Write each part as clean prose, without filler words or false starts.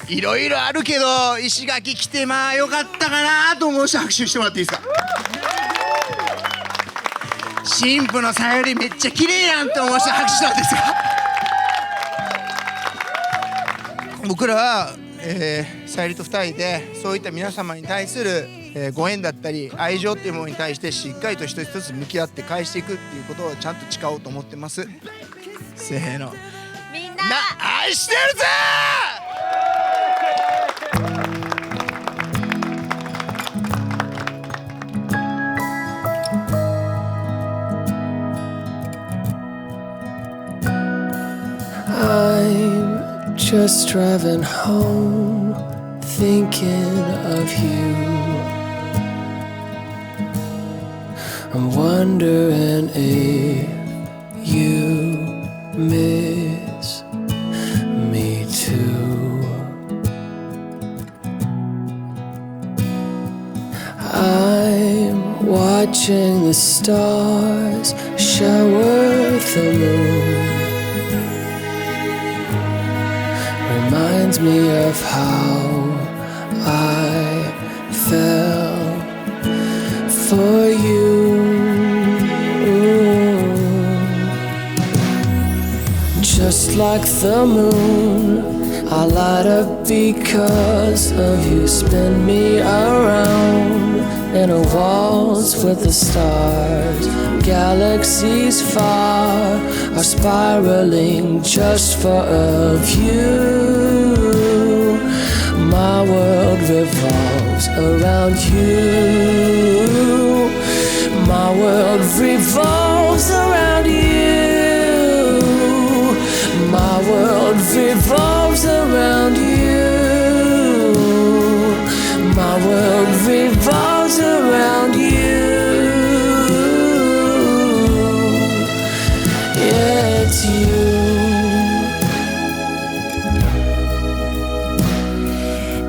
いろいろあるけど石垣来てまあよかったかなと思う人拍手してもらっていいですか。新婦のさゆりめっちゃ綺麗やんって思う人拍手してもらっていいですか。僕らは、さゆりと2人でそういった皆様に対する、ご縁だったり愛情っていうものに対してしっかりと一つ一つ向き合って返していくっていうことをちゃんと誓おうと思ってます。せーの、みんな愛してるぜ。I'm just driving home, thinking of you. I'm wondering if you miss me too. I'm watching the stars shower the moon. Reminds me of how I fell for you. Just like the moon, I light up because of you. Spin me around in a waltz with the stars. Galaxies far are spiraling just for of you. My world revolves around you. My world revolves around you. My world revolves around you. My world revolves around you. Yeah, it's you.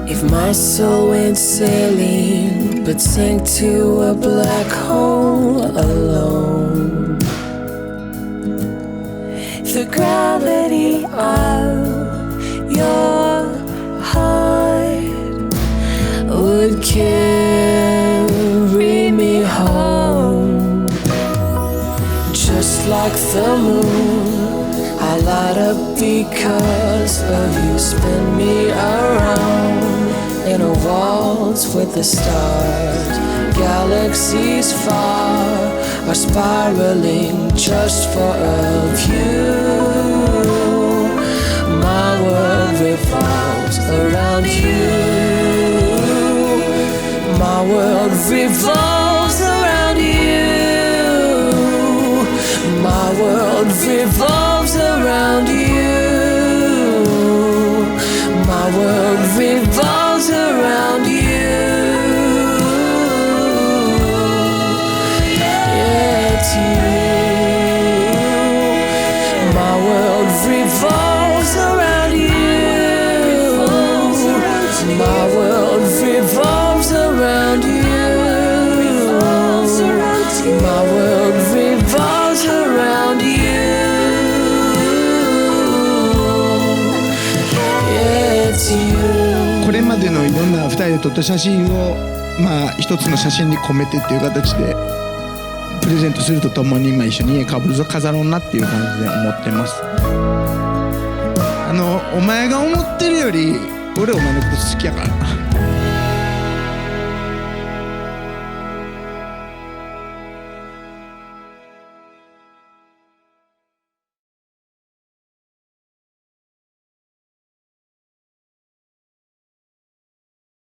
If my soul went sailing but sank to a black hole alone, the gravity of your heart would carry me home. Just like the moon, I light up because of you. Spin me around in a waltz with the stars. Galaxies far are spiraling just for of you. My world revolves around you. My world revolves around you. My world revolves around you. My world revolves around you. Yeah, it's you. My world revolves around you. My world revolves around you. My world revolves around you. Yeah, it's you. これまでのいろんな2人で撮った写真を一つの写真に込めてっていう形でプレゼントするとともに一緒に家飾ろうなっていう感じで思ってます。お前が思ってるより俺お前のこと好きやからな。